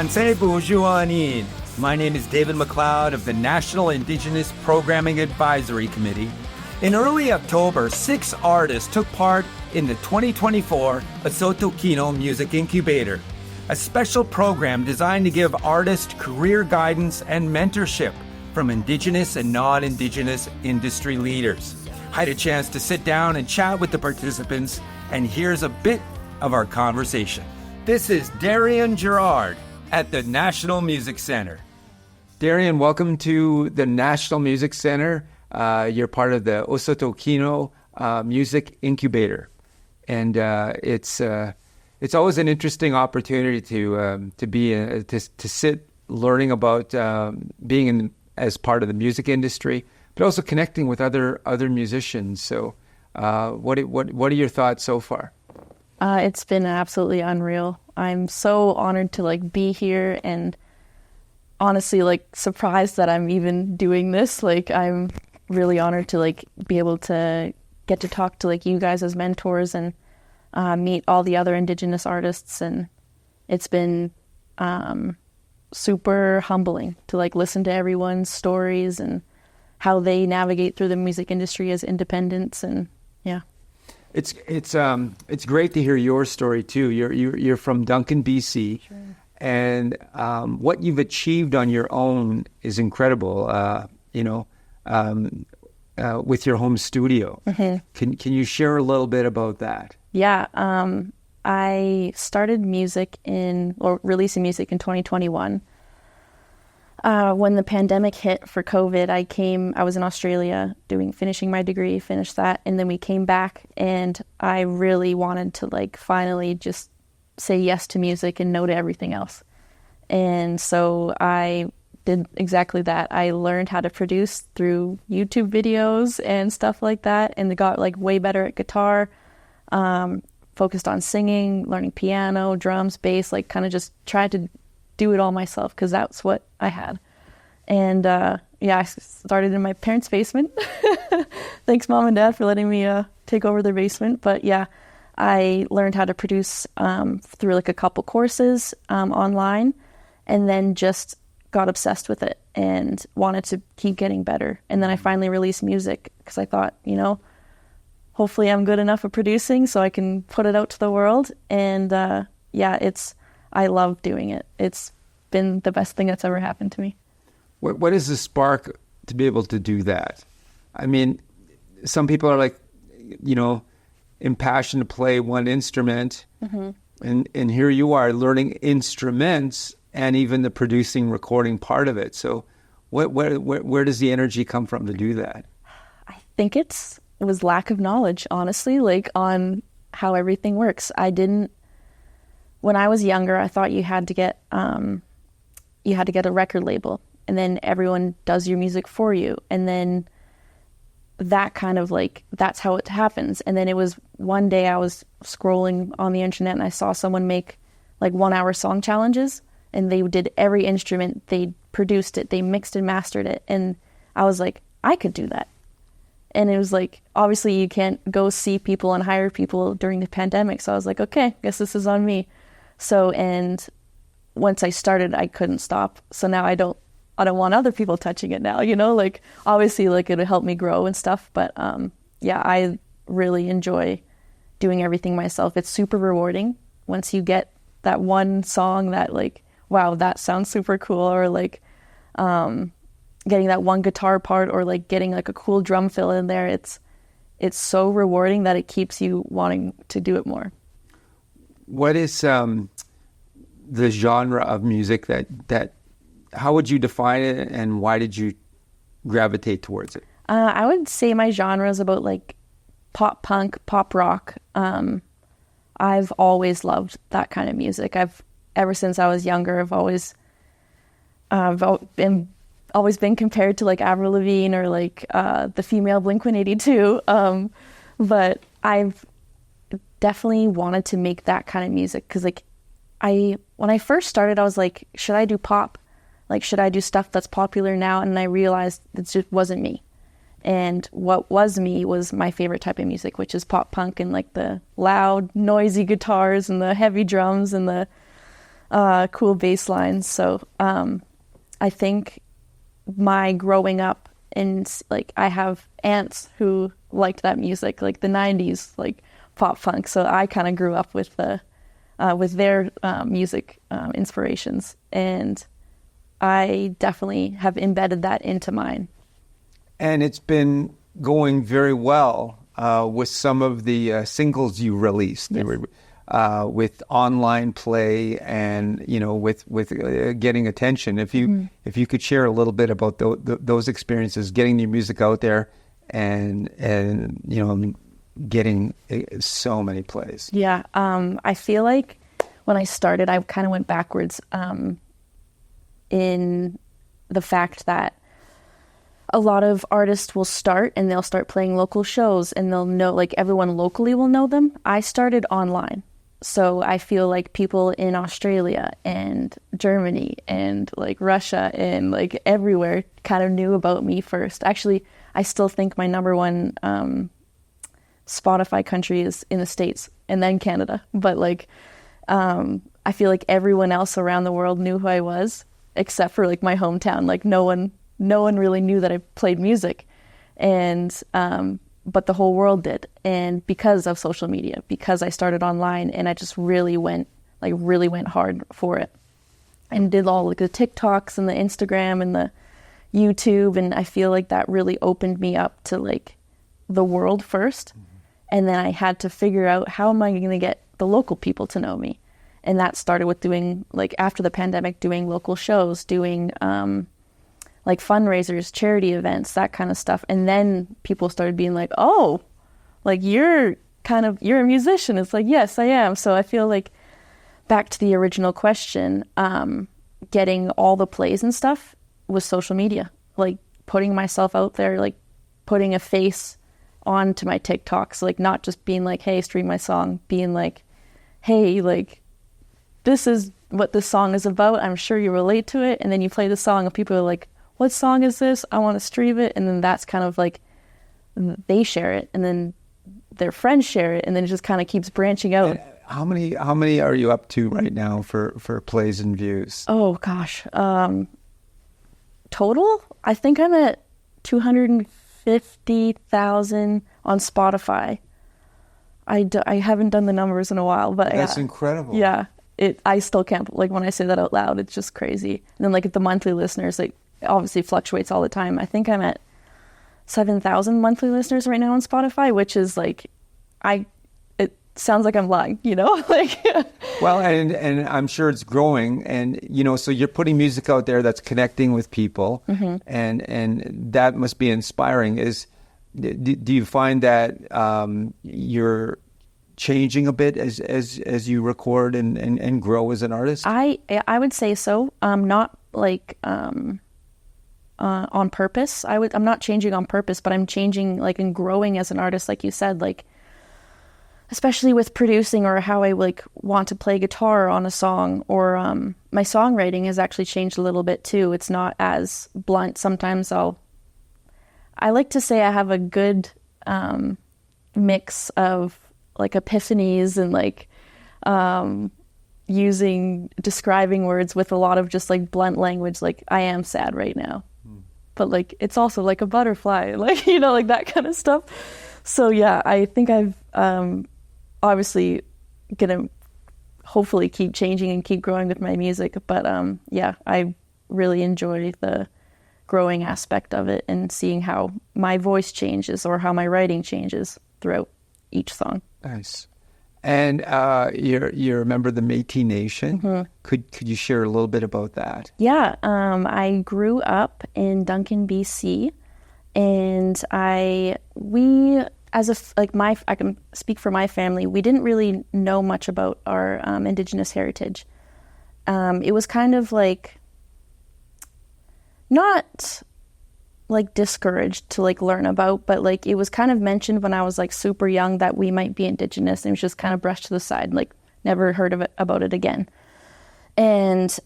Francais Bourgeois. My name is David McLeod of the National Indigenous Programming Advisory Committee. In early October, 6 artists took part in the 2024 OHSOTO'KINO Music Incubator, a special program designed to give artists career guidance and mentorship from Indigenous and non-Indigenous industry leaders. I had a chance to sit down and chat with the participants, and here's a bit of our conversation. This is Darrian Gerard at the National Music Center. Darrian, welcome to the National Music Center. You're part of the OHSOTO'KINO Music Incubator, and it's always an interesting opportunity to sit learning about being as part of the music industry, but also connecting with other musicians. So, what are your thoughts so far? It's been absolutely unreal. I'm so honored to be here, and honestly surprised that I'm even doing this. I'm really honored to be able to get to talk to you guys as mentors and meet all the other Indigenous artists, and it's been super humbling to listen to everyone's stories and how they navigate through the music industry as independents. And yeah. It's great to hear your story too. You're from Duncan, BC, sure. And what you've achieved on your own is incredible. With your home studio, mm-hmm. Can you share a little bit about that? Yeah, I started releasing music in 2021. When the pandemic hit for COVID, I was in Australia finishing my degree, finished that, and then we came back, and I really wanted to finally just say yes to music and no to everything else. And so I did exactly that. I learned how to produce through YouTube videos and stuff like that, and got way better at guitar, focused on singing, learning piano, drums, bass, kind of just tried to do it all myself because that's what I had. And I started in my parents' basement. Thanks, Mom and Dad, for letting me take over their basement. But yeah, I learned how to produce through a couple courses online, and then just got obsessed with it and wanted to keep getting better. And then I finally released music because I thought, hopefully I'm good enough at producing so I can put it out to the world. And I love doing it. It's been the best thing that's ever happened to me. What is the spark to be able to do that? I mean, some people are impassioned to play one instrument, mm-hmm. and here you are learning instruments and even the producing, recording part of it. So where does the energy come from to do that? I think it was lack of knowledge, honestly, on how everything works. When I was younger, I thought you had to get a record label, and then everyone does your music for you. And then that kind of that's how it happens. And then it was one day I was scrolling on the internet and I saw someone make 1 hour song challenges, and they did every instrument, they produced it, they mixed and mastered it. And I was like, I could do that. And it was obviously you can't go see people and hire people during the pandemic. So I was like, okay, guess this is on me. So, and once I started, I couldn't stop. So now I don't want other people touching it now, obviously it'll help me grow and stuff. But I really enjoy doing everything myself. It's super rewarding once you get that one song that wow, that sounds super cool, or getting that one guitar part, or getting a cool drum fill in there. It's so rewarding that it keeps you wanting to do it more. What is the genre of music that how would you define it, and why did you gravitate towards it? I would say my genre is about pop punk, pop rock. I've always loved that kind of music. Ever since I was younger, I've always been compared to Avril Lavigne or the female Blink-182. But I've definitely wanted to make that kind of music because when I first started, I was like, should I do pop? Should I do stuff that's popular now? And I realized it just wasn't me. And what was me was my favorite type of music, which is pop punk and the loud, noisy guitars and the heavy drums and the cool bass lines. So I think my growing up in, like, I have aunts who liked that music, like the 90s, like pop funk. So I kind of grew up with their music inspirations, and I definitely have embedded that into mine. And it's been going very well with some of the singles you released. Yes. With online play and, you know, with getting attention. If you could share a little bit about those experiences, getting your music out there and you know, getting so many plays. Yeah, I feel like when I started, I kind of went backwards in the fact that a lot of artists will start and they'll start playing local shows and they'll know, like, everyone locally will know them. I started online. So I feel like people in Australia and Germany and like Russia and like everywhere kind of knew about me first. Actually, I still think my number one Spotify country is in the States and then Canada. But like, I feel like everyone else around the world knew who I was, except for like my hometown. Like no one really knew that I played music. And but the whole world did. And because of social media, because I started online and I just really went hard for it and did all like the TikToks and the Instagram and the YouTube. And I feel like that really opened me up to like the world first. And then I had to figure out, how am I going to get the local people to know me? And that started with doing, like, after the pandemic, doing local shows, doing like fundraisers, charity events, that kind of stuff. And then people started being like, oh, like you're a musician. It's like, yes, I am. So I feel like, back to the original question, getting all the plays and stuff was social media, like putting myself out there, like putting a face onto my TikToks, like not just being like, hey, stream my song, being like, hey, like this is what this song is about. I'm sure you relate to it. And then you play the song and people are like, what song is this? I want to stream it. And then that's kind of like, they share it and then their friends share it. And then it just kind of keeps branching out. And how many are you up to right now for plays and views? Oh gosh. Total, I think I'm at 250,000 on Spotify. I haven't done the numbers in a while, but that's incredible. Yeah. I still can't, like when I say that out loud, it's just crazy. And then like the monthly listeners, like, obviously fluctuates all the time. I think I'm at 7,000 monthly listeners right now on Spotify, which is like, it sounds like I'm lying, you know? Like, well, and I'm sure it's growing, and you know, so you're putting music out there that's connecting with people, and that must be inspiring. Do you find that you're changing a bit as you record and grow as an artist? I would say so. Not like on purpose. I'm not changing on purpose, but I'm changing like and growing as an artist, like you said, like especially with producing or how I like want to play guitar on a song, or my songwriting has actually changed a little bit too. It's not as blunt. Sometimes I like to say I have a good mix of like epiphanies and like describing words with a lot of just like blunt language, like I am sad right now. But like it's also like a butterfly, like, you know, like that kind of stuff. So yeah, I think I've obviously gonna hopefully keep changing and keep growing with my music. But yeah, I really enjoy the growing aspect of it and seeing how my voice changes or how my writing changes throughout each song. Nice. And you're a member of the Métis Nation. Could you share a little bit about that? Yeah, I grew up in Duncan, BC, and I can speak for my family. We didn't really know much about our Indigenous heritage. It was kind of like not like discouraged to like learn about, but like it was kind of mentioned when I was like super young that we might be Indigenous, and it was just kind of brushed to the side, like never heard of it about it again. And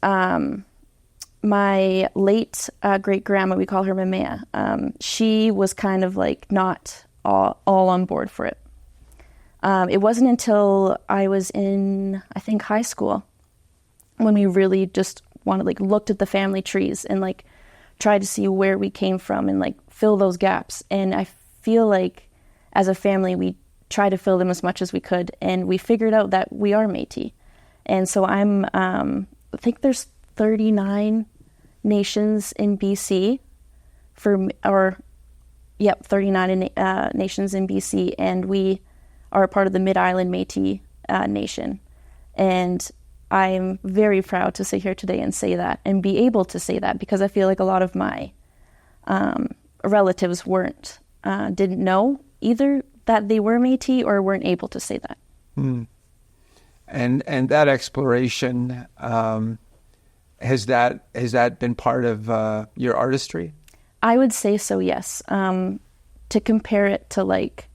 my late great grandma, we call her Mamea, she was kind of like not all on board for it. It wasn't until I was in, I think, high school when we really just wanted, like, looked at the family trees and like tried to see where we came from and like fill those gaps. And I feel like as a family, we try to fill them as much as we could. And we figured out that we are Métis. And so I think there's 39 nations in BC 39 nations in BC, and we are a part of the Mid-Island Métis Nation. And I'm very proud to sit here today and say that, and be able to say that, because I feel like a lot of my relatives didn't know either that they were Métis or weren't able to say that. Mm. And that exploration, has that been part of your artistry? I would say so, yes. To compare it to like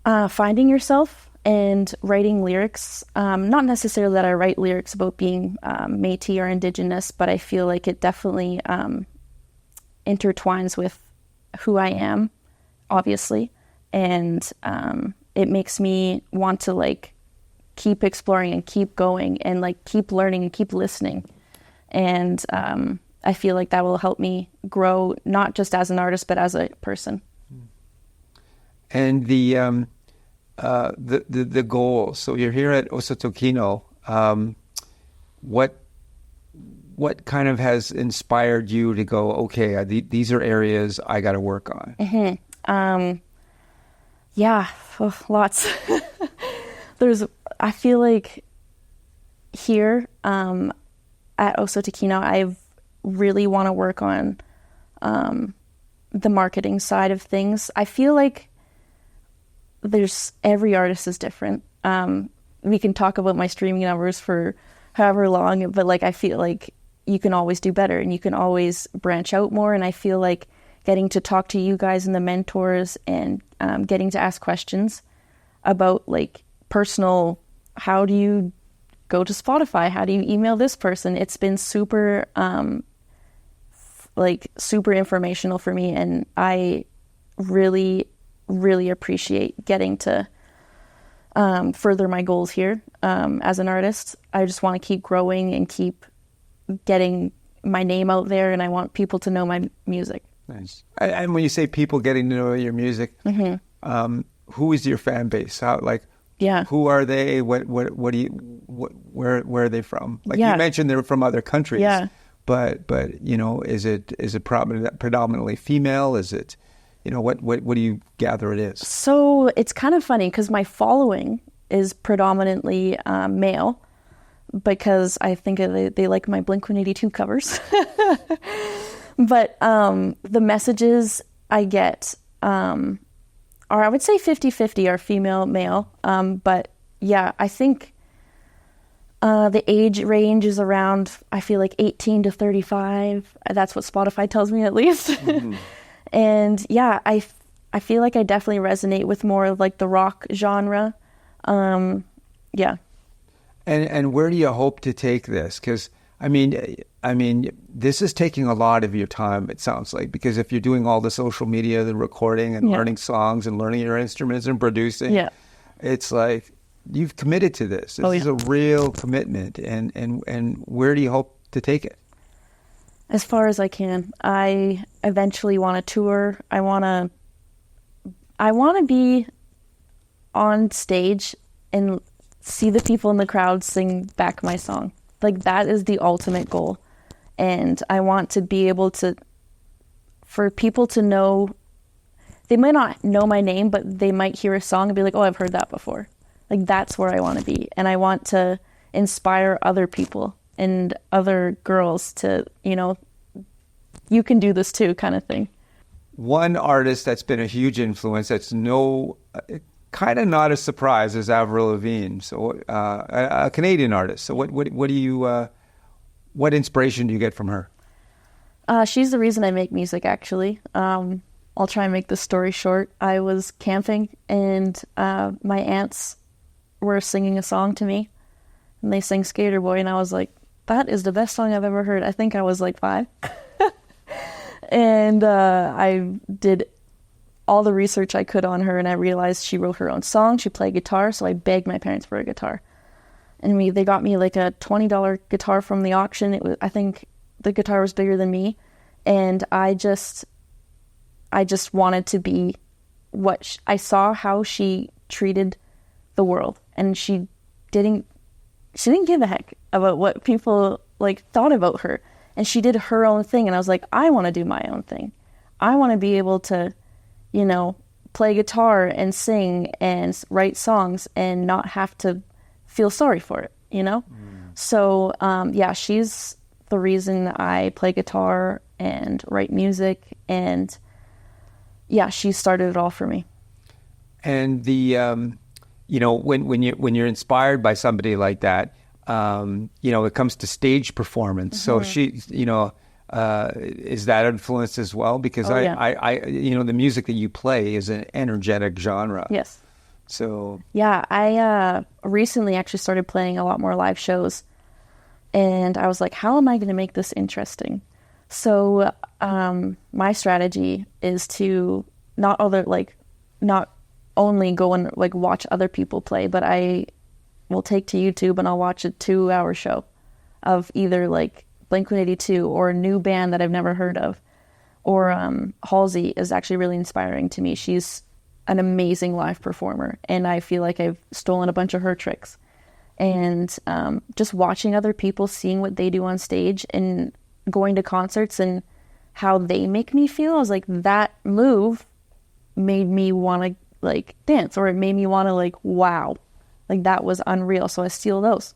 finding yourself and writing lyrics, not necessarily that I write lyrics about being Métis or Indigenous, but I feel like it definitely intertwines with who I am, obviously, and it makes me want to like keep exploring and keep going and like keep learning and keep listening. And I feel like that will help me grow, not just as an artist, but as a person. And the goal. So you're here at OHSOTO'KINO. What kind of has inspired you to go, okay, these are areas I got to work on? Mm-hmm. Lots. I feel like here at OHSOTO'KINO, I really want to work on the marketing side of things. I feel like every artist is different. We can talk about my streaming numbers for however long, but like I feel like you can always do better and you can always branch out more. And I feel like getting to talk to you guys and the mentors and getting to ask questions about like personal, how do you go to Spotify? How do you email this person? It's been super, super informational for me. And I really, really appreciate getting to further my goals here as an artist. I just want to keep growing and keep getting my name out there, and I want people to know my music. Nice. And when you say people getting to know your music, mm-hmm. Who is your fan base? Who are they? Where are they from? Like you mentioned, they're from other countries. Yeah. But is it predominantly female? Is it, what do you gather it is? So it's kind of funny because my following is predominantly male, because I think they like my Blink-182 covers. But the messages I get are, I would say 50-50 are female, male. But yeah, I think the age range is around, I feel like 18 to 35. That's what Spotify tells me, at least. Mm-hmm. And yeah, I feel like I definitely resonate with more of like the rock genre. Yeah. And where do you hope to take this? Because I mean, this is taking a lot of your time, it sounds like, because if you're doing all the social media, the recording and learning songs and learning your instruments and producing, it's like you've committed to this. This is a real commitment. And where do you hope to take it? As far as I can. I eventually want to tour. I want to be on stage and see the people in the crowd sing back my song. Like, that is the ultimate goal. And I want to be able to, for people to know, they might not know my name, but they might hear a song and be like, oh, I've heard that before. Like, that's where I want to be. And I want to inspire other people and other girls to, you can do this too, kind of thing. One artist that's been a huge influence, that's kind of not a surprise, is Avril Lavigne. So a Canadian artist. So what do you what inspiration do you get from her? She's the reason I make music, actually. I'll try and make this story short. I was camping and my aunts were singing a song to me, and they sang Skater Boy, and I was like, that is the best song I've ever heard. I think I was like 5. And I did all the research I could on her, and I realized she wrote her own song. She played guitar, so I begged my parents for a guitar. and they got me like a $20 guitar from the auction. I think the guitar was bigger than me, and I just wanted to be what I saw how she treated the world, and she didn't give a heck about what people like thought about her, and she did her own thing. And I was like, I want to do my own thing. I want to be able to, play guitar and sing and write songs and not have to feel sorry for it, So she's the reason I play guitar and write music, and she started it all for me. And the when you're inspired by somebody like that, it comes to stage performance. So she, is that influenced as well? Because I the music that you play is an energetic genre. Yes. So yeah, I recently actually started playing a lot more live shows, and I was like, how am I going to make this interesting? So my strategy is to not only go and like watch other people play, but I will take to YouTube and I'll watch a 2-hour show of either like Blink-182 or a new band that I've never heard of, or Halsey is actually really inspiring to me. She's an amazing live performer, and I feel like I've stolen a bunch of her tricks. And just watching other people, seeing what they do on stage, and going to concerts and how they make me feel, I was like, that move made me want to like dance, or it made me want to like, wow, like that was unreal. So I steal those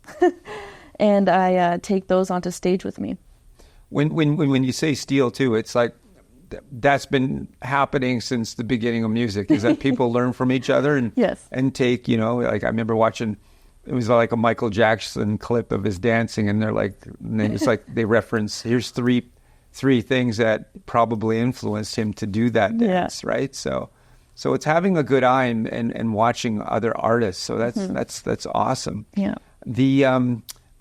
and I take those onto stage with me. When you say steal too, it's like that's been happening since the beginning of music, is that people learn from each other and yes. and take, like I remember watching, it was like a Michael Jackson clip of his dancing, and it's like they reference, here's three things that probably influenced him to do that dance, right? So it's having a good eye and watching other artists. So that's awesome. Yeah.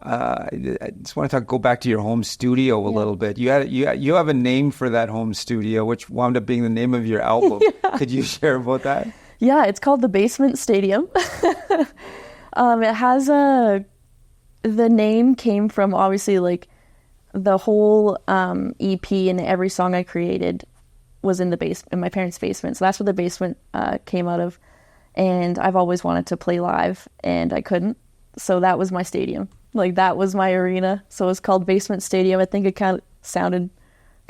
I just want to go back to your home studio a little bit. You have a name for that home studio, which wound up being the name of your album. Could you share about that? Yeah, it's called the Basement Stadium. It has the name came from obviously like the whole EP, and every song I created was in my parents' basement. So that's where the basement came out of. And I've always wanted to play live, and I couldn't. So that was my stadium. Like that was my arena. So it's called Basement Stadium. I think it kind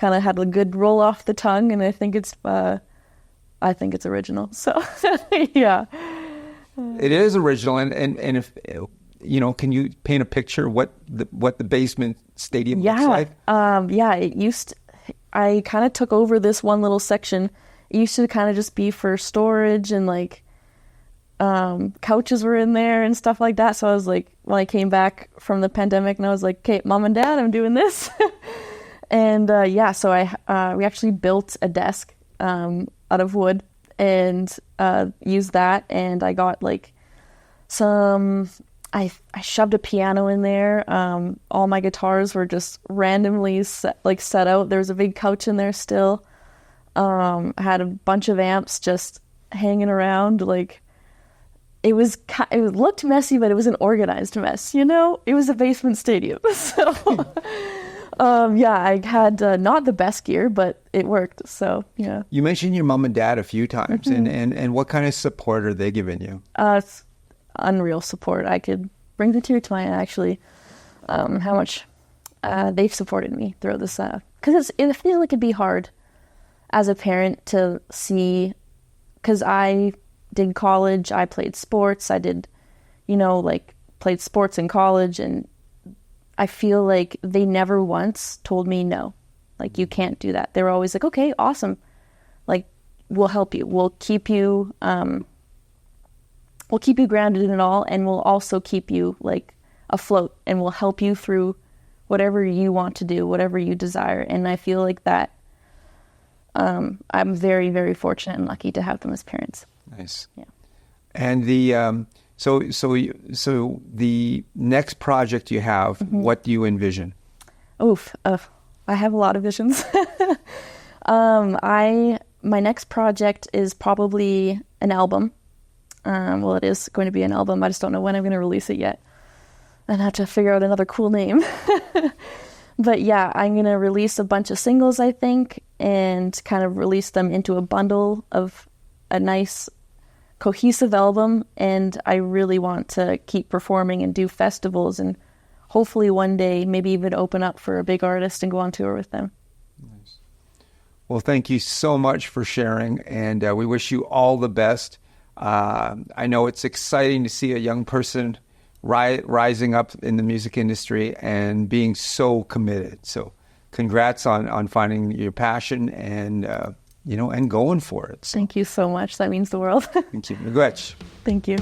of had a good roll off the tongue, and I think it's original. So yeah. It is original, and if can you paint a picture what the Basement Stadium looks like? I kind of took over this one little section. It used to kind of just be for storage, and like couches were in there and stuff like that. So I was like, when I came back from the pandemic, and I was like, okay, Mom and Dad, I'm doing this. And so we actually built a desk out of wood and used that, and I got like I shoved a piano in there. All my guitars were just randomly set out. There was a big couch in there still. I had a bunch of amps just hanging around. Like it looked messy, but it was an organized mess. It was a basement stadium. So I had not the best gear, but it worked. So yeah. You mentioned your mom and dad a few times, and what kind of support are they giving you? It's unreal support. I could bring the tear to my eye, actually, how much they've supported me through this. Because I feel like it'd be hard as a parent to see, because I did college, I played sports, I did, played sports in college, and I feel like they never once told me no. Like, you can't do that. They were always like, okay, awesome. Like, we'll help you. We'll keep you grounded in it all, and we'll also keep you like afloat, and we'll help you through whatever you want to do, whatever you desire. And I feel like that I'm very, very fortunate and lucky to have them as parents. Nice. Yeah. And the so the next project you have, what do you envision? I have a lot of visions. My next project is probably an album. It is going to be an album. I just don't know when I'm going to release it yet. and I have to figure out another cool name. But yeah, I'm going to release a bunch of singles, I think, and kind of release them into a bundle of a nice cohesive album. And I really want to keep performing and do festivals, and hopefully one day maybe even open up for a big artist and go on tour with them. Nice. Well, thank you so much for sharing, and we wish you all the best. I know it's exciting to see a young person rising up in the music industry and being so committed. So congrats on finding your passion and, and going for it. So. Thank you so much. That means the world. Thank you. Miigwech. Thank you.